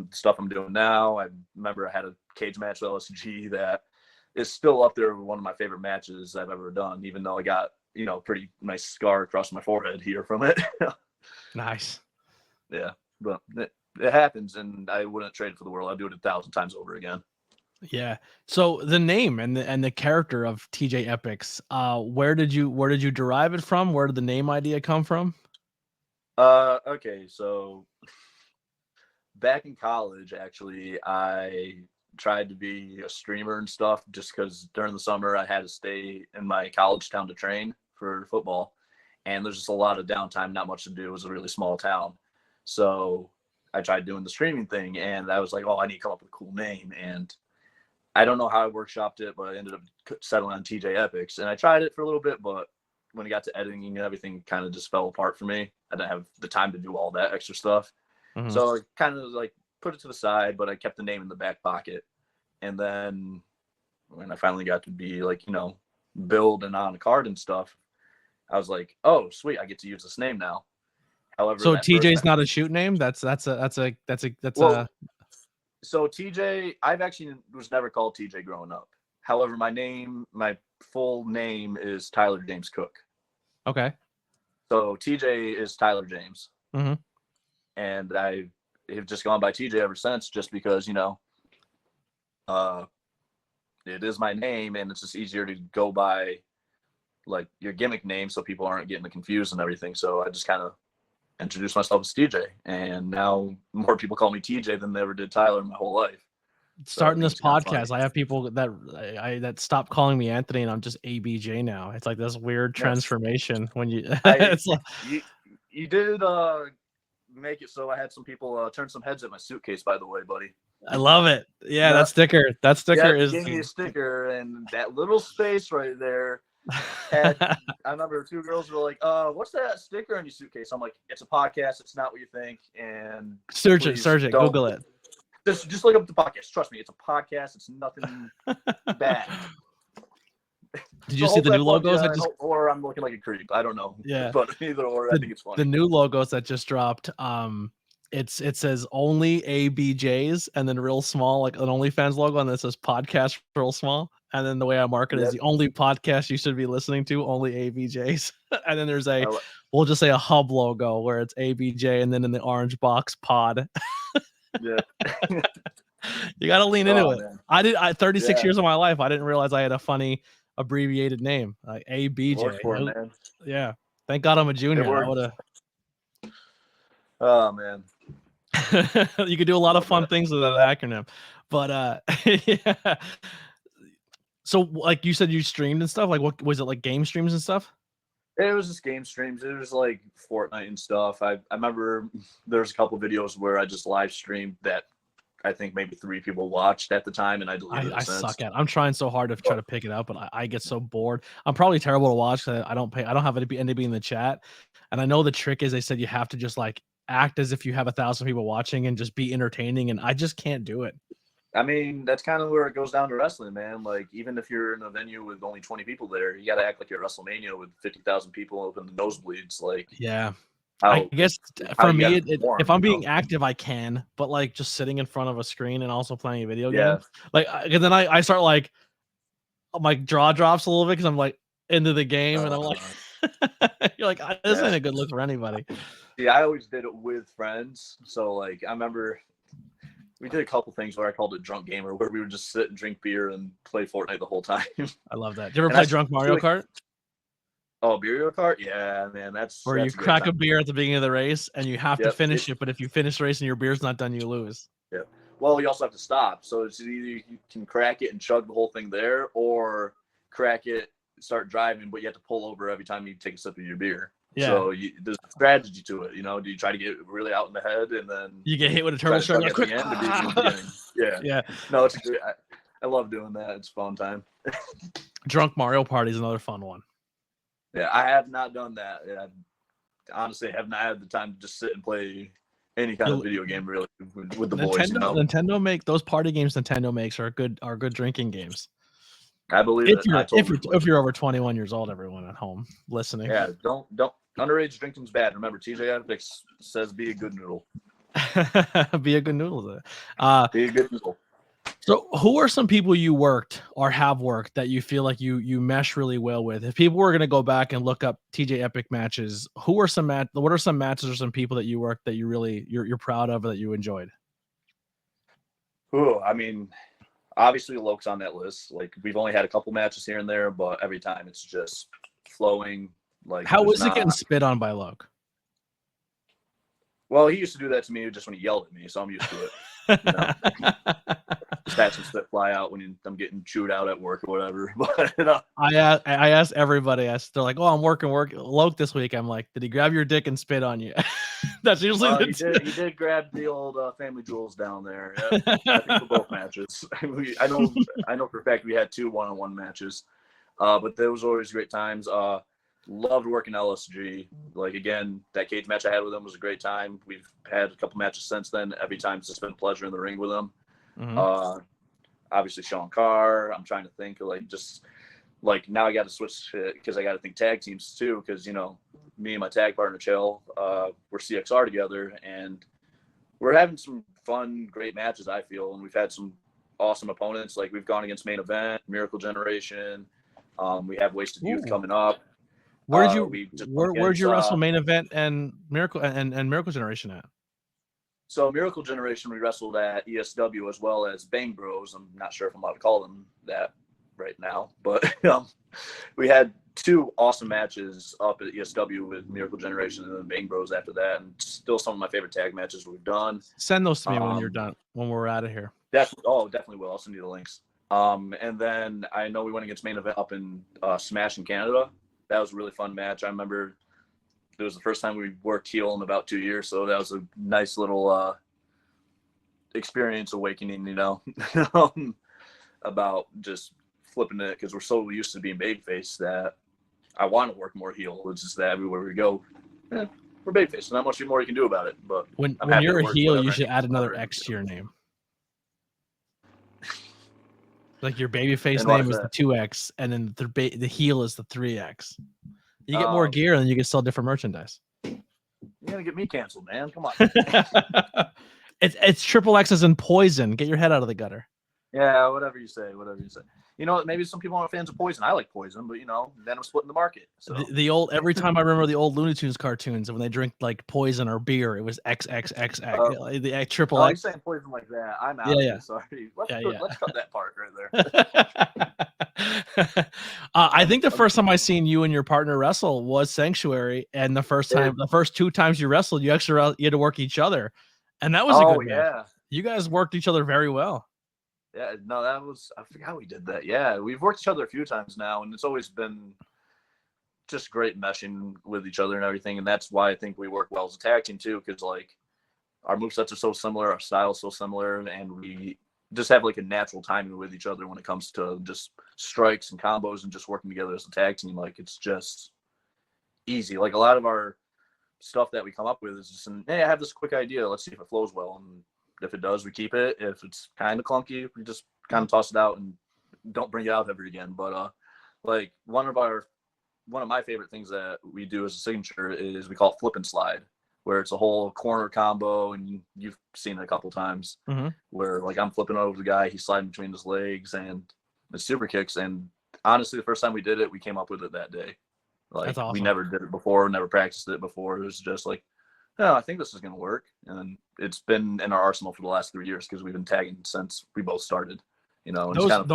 stuff I'm doing now. I remember I had a cage match with LSG that is still up there with one of my favorite matches I've ever done, even though I got, pretty nice scar across my forehead here from it. Nice. Yeah, but it happens, and I wouldn't trade it for the world. I'd do it 1,000 times over again. Yeah. So the name and the character of TJ Epixx, where did you derive it from? Where did the name idea come from? Okay, so back in college, actually, I tried to be a streamer and stuff just because during the summer I had to stay in my college town to train for football, and there's just a lot of downtime, not much to do. It was a really small town. So I tried doing the streaming thing, and I was like, oh, I need to come up with a cool name. And I don't know how I workshopped it, but I ended up settling on TJ Epixx. And I tried it for a little bit, but when it got to editing and everything kind of just fell apart for me. I didn't have the time to do all that extra stuff. Mm-hmm. So I kind of put it to the side, but I kept the name in the back pocket. And then when I finally got to be build and on a card and stuff, I was like, oh, sweet, I get to use this name now. However, so TJ's not a shoot name. That's a. So TJ, I've actually was never called TJ growing up. However, my full name is Tyler James Cook. Okay. So TJ is Tyler James. Mm-hmm. And I have just gone by TJ ever since, just because it is my name, and it's just easier to go by your gimmick name, so people aren't getting confused and everything. So I just kind of introduced myself as TJ, and now more people call me TJ than they ever did Tyler in my whole life. Starting this podcast, I have people that stop calling me Anthony, and I'm just ABJ now. It's like this weird transformation when you. You did make it so I had some people turn some heads at my suitcase. By the way, buddy, I love it. Yeah, that sticker. That sticker is. Gave me a sticker, and that little space right there. And I remember 2 girls were like, what's that sticker in your suitcase? I'm like, it's a podcast. It's not what you think. And search it, Google it. Just look up the podcast. Trust me, it's a podcast. It's nothing bad. Did you see the new logos? Or I'm looking like a creep. I don't know. Yeah. But either or, I think it's funny. The new logos that just dropped, it says only ABJs and then real small, like an OnlyFans logo, and then it says podcast real small. And then the way I mark it is the only podcast you should be listening to, only ABJs. And then there's we'll just say a hub logo where it's ABJ, and then in the orange box pod. Yeah. You got to lean into it. Man. 36 years of my life, I didn't realize I had a funny abbreviated name, like ABJ. Yeah. Thank God I'm a junior. Oh man. You could do a lot of fun things with that acronym. But yeah. So like you said, you streamed and stuff. Like what was it, like game streams and stuff? It was just game streams. It was like Fortnite and stuff. I remember there's a couple videos where I just live streamed that I think maybe 3 people watched at the time, and I deleted it. I suck at it. I'm trying so hard to try to pick it up, but I get so bored. I'm probably terrible to watch because I don't have anybody in the chat. And I know the trick is they said you have to just like act as if you have 1,000 people watching and just be entertaining, and I just can't do it. I mean, that's kind of where it goes down to wrestling, man. Like, even if you're in a venue with only 20 people there, you got to act like you're at WrestleMania with 50,000 people open the nosebleeds. Like, yeah. I guess for me, if I'm being active, I can, but like just sitting in front of a screen and also playing a video game, like, and then I start like, my jaw drops a little bit because I'm like into the game, and I'm like, you're like, this ain't a good look for anybody. Yeah, I always did it with friends. So like, I remember we did a couple things where I called it Drunk Gamer, where we would just sit and drink beer and play Fortnite the whole time. I love that. Did you ever play Drunk Mario Kart? Oh, Mario Kart? Yeah, man. That's where you crack a beer at the beginning of the race and you have to finish it, but if you finish the race and your beer's not done, you lose. Yeah. Well, you also have to stop. So it's either you can crack it and chug the whole thing there, or crack it, start driving, but you have to pull over every time you take a sip of your beer. Yeah. So there's a strategy to it. You know, do you try to get really out in the head and then you get hit with a turbo shot at the end? Yeah. Yeah. No, it's great. I love doing that. It's a fun time. Drunk Mario Party is another fun one. Yeah, I have not done that. I honestly have not had the time to just sit and play any kind of video game really with the boys. You know? Nintendo those party games Nintendo makes are good drinking games. I believe if you're over 21 years old, everyone at home listening. Yeah, don't underage drinking's bad. Remember, TJ Epixx says be a good noodle. Be a good noodle. Be a good noodle. So who are some people you worked or have worked that you feel like you mesh really well with? If people were going to go back and look up TJ Epixx matches, what are some matches or some people that you worked that you really you're proud of or that you enjoyed? I mean, obviously Loke's on that list. Like, we've only had a couple matches here and there, but every time it's just flowing. Like, how was it getting spit on by Loke? Well, he used to do that to me just when he yelled at me, so I'm used to it. You know? Just had some spit fly out when I'm getting chewed out at work or whatever. But I asked everybody. They're like, "Oh, I'm working Loke this week." I'm like, "Did he grab your dick and spit on you?" That's usually he did grab the old family jewels down there. Yeah, I think for both matches. I know for a fact we had 2 1-on-1 matches, but there was always great times. Loved working LSG. Like, again, that cage match I had with him was a great time. We've had a couple matches since then. Every time it's just been a pleasure in the ring with him. Mm-hmm. Obviously Sean Carr. I'm trying to think of now I got to switch because I got to think tag teams too. Because, you know, me and my tag partner Chill, we're CXR together, and we're having some fun, great matches. I feel, and we've had some awesome opponents. Like, we've gone against Main Event, Miracle Generation. We have Wasted Youth coming up. Where'd you wrestle Main Event and Miracle and Miracle Generation at? So Miracle Generation we wrestled at ESW as well as Bang Bros. I'm not sure if I'm allowed to call them that right now, but we had 2 awesome matches up at ESW with Miracle Generation and then Bang Bros after that, and still some of my favorite tag matches we've done. Send those to me when you're done, when we're out of here. Definitely will. I'll send you the links. And then I know we went against Main Event up in Smash in Canada. That was a really fun match. I remember it was the first time we worked heel in about 2 years, so that was a nice little experience awakening, you know, about just flipping it because we're so used to being babyface that I want to work more heel. It's just that everywhere we go, we're babyface. Not much more you can do about it. But When I'm happy you're it a works, heel, whatever you I should need add to another cover, X to you your know. name. Like your babyface And why name is is the that? 2X, and then the heel is the 3X. You get Oh, more okay. gear, and you can sell different merchandise. You're gonna get me canceled, man. Come on. It's triple X's and poison. Get your head out of the gutter. Yeah, whatever you say, whatever you say. You know, maybe some people aren't fans of Poison. I like Poison, but you know, then I'm splitting the market. So The old every time I remember the old Looney Tunes cartoons, when they drink like poison or beer, it was XXXX. The triple oh, you're X. saying Poison like that? I'm out Yeah, of yeah. it. Sorry. Let's Yeah. let's cut that part right there. I think the first time I seen you and your partner wrestle was Sanctuary, and the first 2 times you wrestled, you had to work each other, and that was a good match. Yeah. You guys worked each other very well. Yeah, no, I forgot we did that. Yeah, we've worked each other a few times now, and it's always been just great meshing with each other and everything. And that's why I think we work well as a tag team too, because like our movesets are so similar, our styles so similar, and we just have like a natural timing with each other when it comes to just strikes and combos and just working together as a tag team. Like it's just easy. Like a lot of our stuff that we come up with is just, hey, I have this quick idea. Let's see if it flows well. And if it does, we keep it. If it's kind of clunky, we just kind of toss it out and don't bring it out ever again. But like one of my favorite things that we do as a signature is we call it flip and slide, where it's a whole corner combo, and you've seen it a couple times, where like I'm flipping over the guy, he's sliding between his legs, and the super kicks. And honestly, the first time we did it, we came up with it that day. Like That's awesome. We never did it before, never practiced it before. It was just like, oh, I think this is going to work. And it's been in our arsenal for the last 3 years because we've been tagging since we both started. You know, and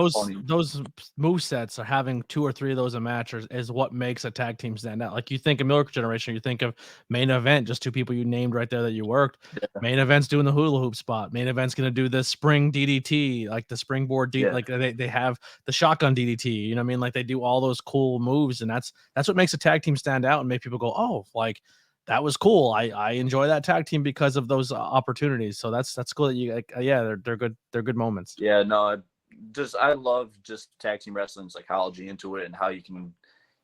those move sets are having 2 or 3 of those a match is what makes a tag team stand out. Like you think of Miller Generation, you think of Main Event, just 2 people you named right there that you worked. Yeah. Main Event's doing the hula hoop spot. Main Event's going to do the spring DDT, like the springboard like they have the shotgun DDT. You know what I mean? Like they do all those cool moves, and that's what makes a tag team stand out and make people go, oh, like that was cool. I enjoy that tag team because of those opportunities. So that's cool that you they're good. They're good moments. Yeah, no, I love just tag team wrestling psychology into it and how you can,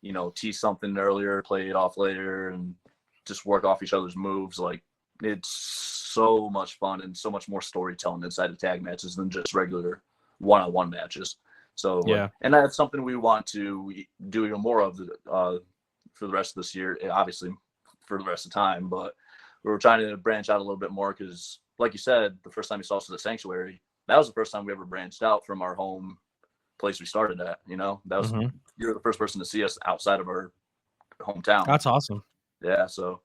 you know, tease something earlier, play it off later, and just work off each other's moves. Like it's so much fun and so much more storytelling inside of tag matches than just regular one-on-one matches. So yeah, and that's something we want to do even more of for the rest of this year, obviously for the rest of the time. But we're trying to branch out a little bit more because, like you said, the first time you saw us at the Sanctuary, that was the first time we ever branched out from our home place we started at. You know, that was you're the first person to see us outside of our hometown. That's awesome. Yeah, so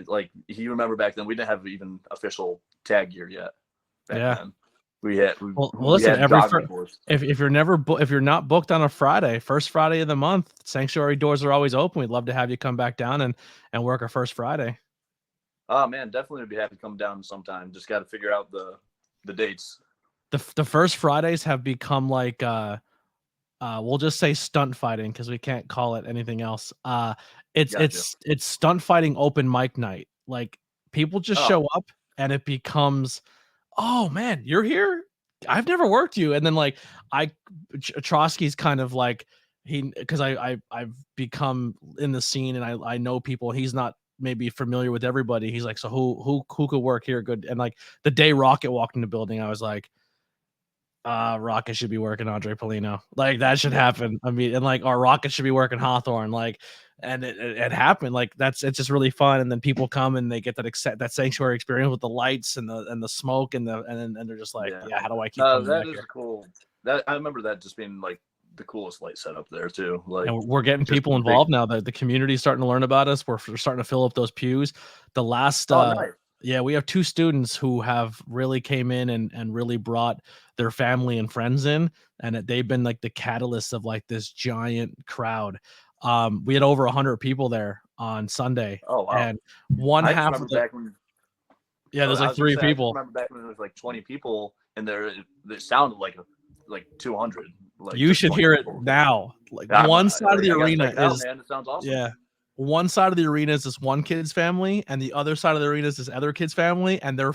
like you remember back then, we didn't have even official tag gear yet. Then. We had listen, if you're not booked on a Friday, first Friday of the month, Sanctuary doors are always open. We'd love to have you come back down and work our first Friday. Oh man, definitely would be happy to come down sometime. Just got to figure out the dates. The first Fridays have become like we'll just say stunt fighting because we can't call it anything else. It's stunt fighting open mic night. Like people just show up and it becomes, oh man, you're here? I've never worked you. And then like Trotsky's kind of like because I've become in the scene and I know people. He's not maybe familiar with everybody. He's like, so who could work here? Good. And like the day Rocket walked in the building, I was like, Rocket should be working Andre Polino. Like that should happen. I mean, and like our Rocket should be working Hawthorne. Like, and it happened. Like it's just really fun. And then people come and they get that Sanctuary experience with the lights and the smoke and they're just like, how do I keep coming that back is here? Cool. That I remember that just being like the coolest light setup there too. Like, and we're getting people involved now. The community's starting to learn about us. We're starting to fill up those pews. The last nice. Yeah, we have 2 students who have really came in and really brought their family and friends in, and they've been like the catalyst of like this giant crowd. We had over 100 people there on Sunday. Oh wow! And half of there's like 3 people. I remember back when there was like 20 people in there. It sounded like 200. Like you should hear it now. Like one side of the arena is man, it sounds awesome. Yeah. One side of the arena is this one kid's family, and the other side of the arena is this other kid's family, and they're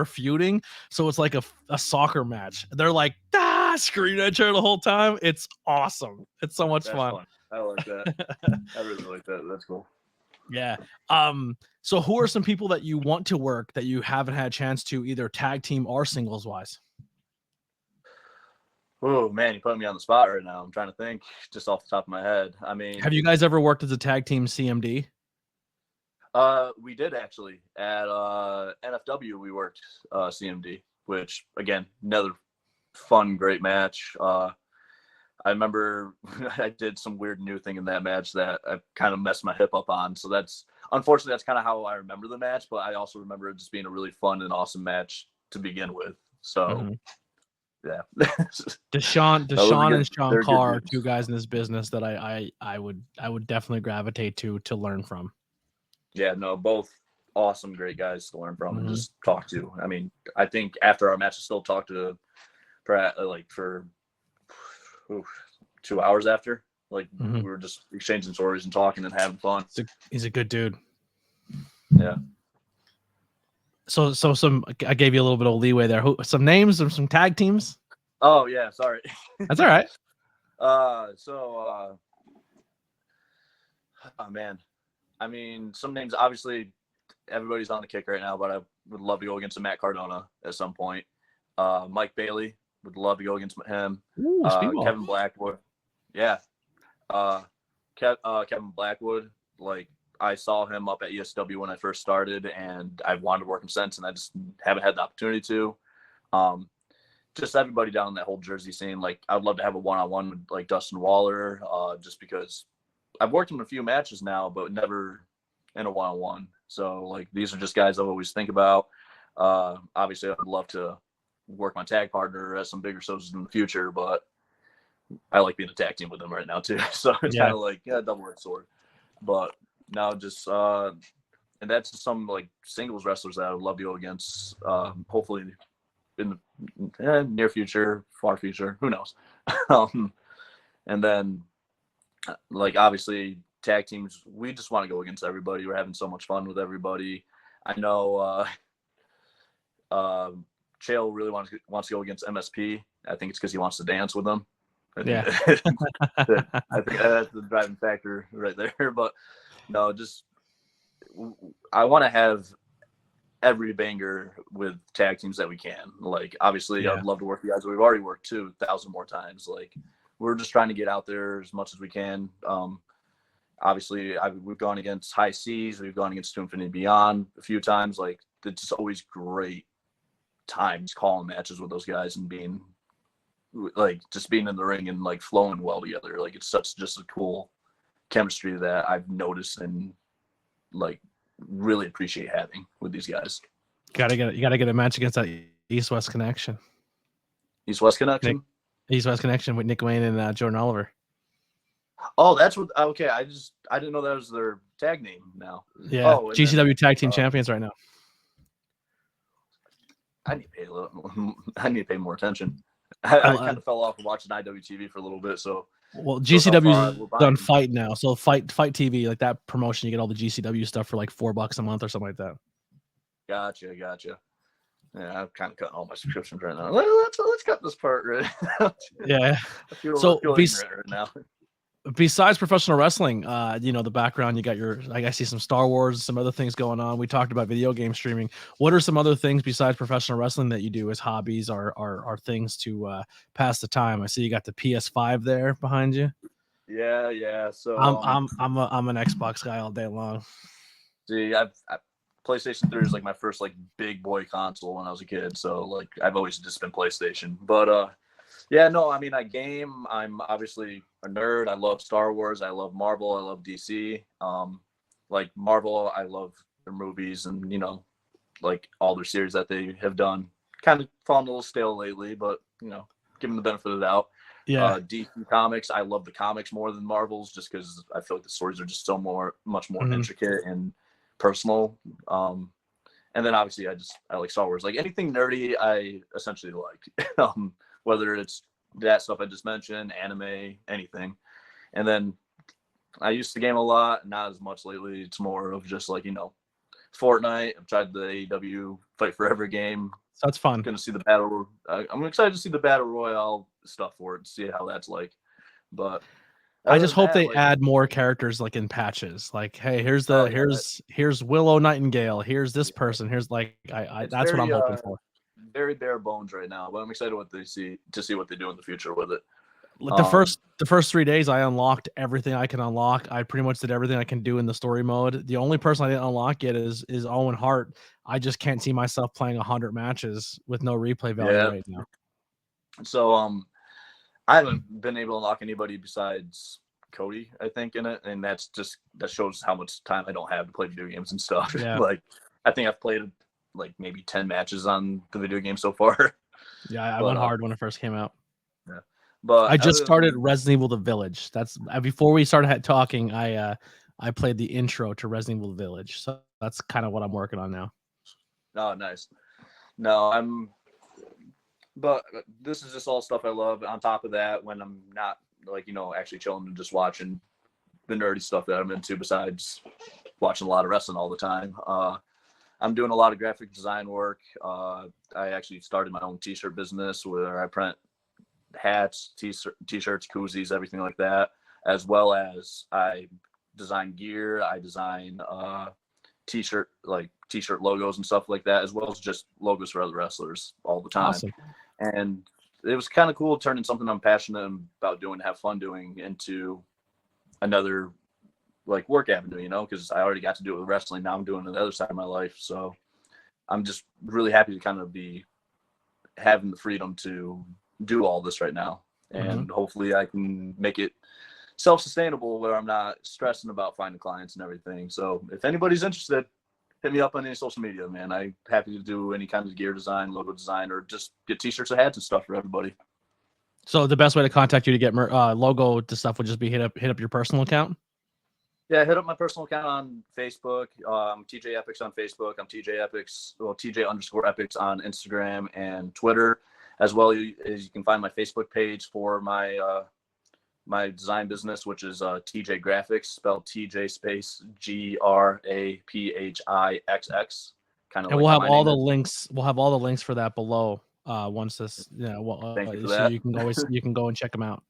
feuding. So it's like a soccer match. They're like, screaming at each other the whole time. It's awesome. It's so much fun. I like that. I really like that. That's cool. Yeah. So who are some people that you want to work that you haven't had a chance to, either tag team or singles wise? Oh man, you put me on the spot right now. I'm trying to think just off the top of my head. I mean, have you guys ever worked as a tag team CMD? We did actually at NFW. We worked CMD, which again, another fun, great match. I remember I did some weird new thing in that match that I kind of messed my hip up on. So unfortunately, that's kind of how I remember the match. But I also remember it just being a really fun and awesome match to begin with. So, yeah. Deshaun and Sean Carr are two guys in this business that I would definitely gravitate to learn from. Yeah, no, both awesome, great guys to learn from and just talk to. I mean, I think after our match, I still talked to Pratt for 2 hours after. Like we were just exchanging stories and talking and having fun. He's a good dude. Yeah. So I gave you a little bit of leeway there. Some names of some tag teams? Oh yeah, sorry. That's all right. Oh man. I mean, some names, obviously everybody's on the kick right now, but I would love to go against Matt Cardona at some point. Mike Bailey, would love to go against him. Ooh, Kevin Blackwood. Yeah. Kevin Blackwood, like I saw him up at ESW when I first started, and I've wanted to work him since, and I just haven't had the opportunity to. Just everybody down in that whole Jersey scene. Like I would love to have a one-on-one with like Dustin Waller, just because I've worked him in a few matches now, but never in a one-on-one. So like these are just guys I always think about. Obviously, I'd love to work my tag partner at some bigger shows in the future, but I like being a tag team with them right now too. So it's kind of like double-edged sword. But now just and that's just some like singles wrestlers that I would love to go against. Hopefully in the near future, far future, who knows. And then like obviously tag teams, we just want to go against everybody. We're having so much fun with everybody. I know Chael really wants to go against MSP. I think it's because he wants to dance with them. I think that's the driving factor right there. But no, just I want to have every banger with tag teams that we can. Like obviously I'd love to work with guys that we've already worked 2,000 more times. Like we're just trying to get out there as much as we can. Obviously we've gone against High Seas, we've gone against To Infinity and Beyond a few times. Like it's just always great times calling matches with those guys and being like just being in the ring and like flowing well together. Like it's just a cool chemistry that I've noticed and like really appreciate having with these guys. You gotta get a match against that East-West connection. East-West connection? East-West connection with Nick Wayne and Jordan Oliver. Oh, that's what. Okay, I didn't know that was their tag name now. Yeah, GCW tag team champions right now. I need to pay more attention. I kind of fell off of watching IWTV for a little bit, so. Well, GCW's done Fight now, so Fight TV, like that promotion, you get all the GCW stuff for like $4 a month or something like that. Gotcha. Yeah, I'm kind of cutting all my subscriptions right now. Let's cut this part right now. Yeah. I feel right now. Besides professional wrestling, the background, you got I see some Star Wars and some other things going on. We talked about video game streaming. What are some other things besides professional wrestling that you do as hobbies or things to pass the time? I see you got the PS5 there behind you. Yeah. So I'm an Xbox guy all day long. See, PlayStation 3 is like my first like big boy console when I was a kid. So like I've always just been PlayStation. But yeah, no, I mean I game. I'm obviously a nerd. I love Star Wars. I love Marvel. I love DC. Like Marvel, I love their movies and like all their series that they have done. Kind of fallen a little stale lately, but give them the benefit of the doubt. Yeah. DC Comics, I love the comics more than Marvel's just because I feel like the stories are just much more intricate and personal. And then obviously I like Star Wars. Like anything nerdy, I essentially like. Whether it's that stuff I just mentioned, anime, anything. And then I used to game a lot, not as much lately. It's more of just like, Fortnite. I've tried the AEW Fight Forever game So that's fun. Going to see the battle. I'm excited to see the battle royale stuff for it, see how that's like. But I just hope they add more characters like in patches. Like, hey, here's here's Willow Nightingale. Here's this person. Here's like that's what I'm hoping for. Very bare bones right now, but I'm excited to see what they do in the future with it. Like the first 3 days, I unlocked everything I can unlock. I pretty much did everything I can do in the story mode. The only person I didn't unlock yet is Owen Hart. I just can't see myself playing 100 matches with no replay value right now. So I haven't been able to unlock anybody besides Cody, I think, in it, and that shows how much time I don't have to play video games and stuff. Yeah. Like, I think I've played like maybe 10 matches on the video game so far. Yeah, I went hard when it first came out. Yeah, but I just started Resident Evil: The Village. That's before we started talking. I played the intro to Resident Evil: The Village, so that's kind of what I'm working on now. Oh, nice. No, but this is just all stuff I love. On top of that, when I'm not like, actually chilling and just watching the nerdy stuff that I'm into, besides watching a lot of wrestling all the time, I'm doing a lot of graphic design work. I actually started my own t-shirt business where I print hats, t-shirts, koozies, everything like that, as well as I design gear. I design t-shirt logos and stuff like that, as well as just logos for other wrestlers all the time. Awesome. And it was kind of cool turning something I'm passionate about doing, have fun doing, into another like work avenue, because I already got to do it with wrestling. Now I'm doing it the other side of my life. So I'm just really happy to kind of be having the freedom to do all this right now. And hopefully I can make it self-sustainable where I'm not stressing about finding clients and everything. So if anybody's interested, hit me up on any social media, man. I'm happy to do any kind of gear design, logo design, or just get t-shirts or hats and stuff for everybody. So the best way to contact you to get logo to stuff would just be hit up your personal account? Yeah, hit up my personal account on Facebook. TJ Epixx on Facebook. I'm TJ Epixx, TJ_Epixx on Instagram and Twitter, as well as you can find my Facebook page for my my design business, which is TJ Graphics, spelled TJ space GRAPHIXX. Kind of. And we'll have all the links. We'll have all the links for that below. Once this, thank you for so that. you can go and check them out.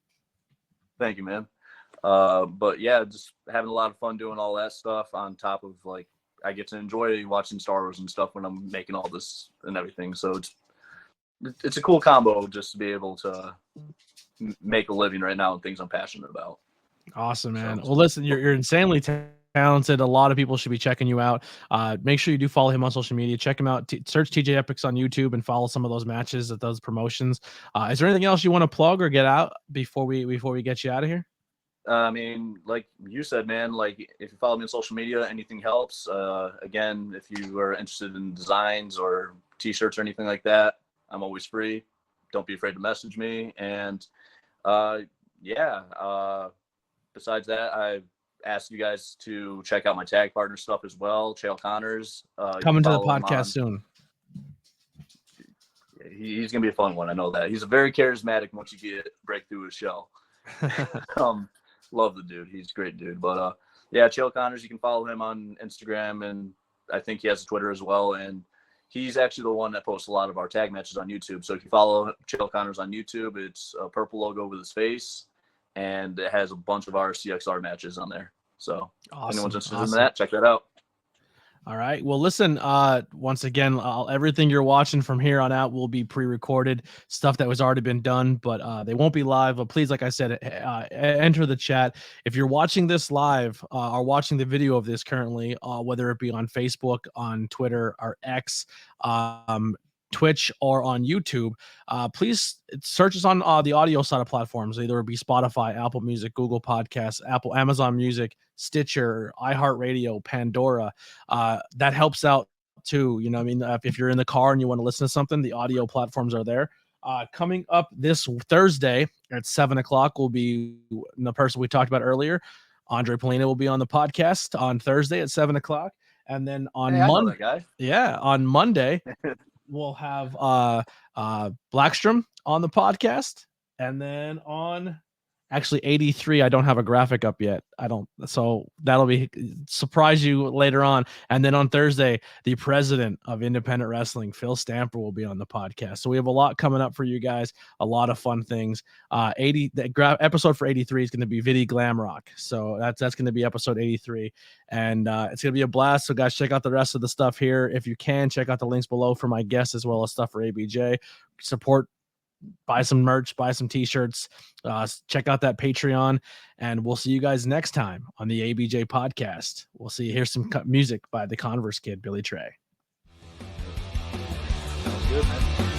Thank you, man. But yeah, just having a lot of fun doing all that stuff. On top of, like, I get to enjoy watching Star Wars and stuff when I'm making all this and everything. So it's a cool combo just to be able to make a living right now and things I'm passionate about. Awesome, man. Well, listen, you're insanely talented. A lot of people should be checking you out. Make sure you do follow him on social media. Check him out. Search TJ Epixx on YouTube and follow some of those matches at those promotions. Is there anything else you want to plug or get out before we get you out of here? I mean, like you said, man, like if you follow me on social media, anything helps. Again, if you are interested in designs or t-shirts or anything like that, I'm always free. Don't be afraid to message me. And besides that, I've asked you guys to check out my tag partner stuff as well. Chael Connors. Coming to the podcast soon. He's going to be a fun one. I know that. He's a very charismatic once you break through his shell. Love the dude. He's a great dude. But Chael Connors, you can follow him on Instagram, and I think he has a Twitter as well. And he's actually the one that posts a lot of our tag matches on YouTube. So if you follow Chael Connors on YouTube, it's a purple logo with his face, and it has a bunch of our CXR matches on there. So if anyone's interested in that, check that out. All right. Well, listen, once again, everything you're watching from here on out will be pre-recorded, stuff that was already been done, but they won't be live. But please, like I said, enter the chat. If you're watching this live or watching the video of this currently, whether it be on Facebook, on Twitter, or X, Twitch, or on YouTube, please search us on the audio side of platforms. Either it be Spotify, Apple Music, Google Podcasts, Amazon Music, Stitcher, iHeartRadio, Pandora. That helps out too. You know what I mean? If you're in the car and you want to listen to something, the audio platforms are there. Coming up this Thursday at 7:00 will be the person we talked about earlier. Andre Polina will be on the podcast on Thursday at 7:00. And then on on Monday, we'll have Blackstrom on the podcast. And then on Actually, 83, I don't have a graphic up yet. So that'll be surprise you later on. And then on Thursday, the president of independent wrestling, Phil Stamper, will be on the podcast. So we have a lot coming up for you guys, a lot of fun things. Episode for 83 is going to be Viddy Glamrock. So that's going to be episode 83. And it's going to be a blast. So guys, check out the rest of the stuff here. If you can, check out the links below for my guests as well as stuff for ABJ. Support, buy some merch, buy some t-shirts, check out that Patreon, and we'll see you guys next time on the ABJ podcast. We'll see you. Here's some music by the Converse Kid, Billy Trey. Sounds good, man.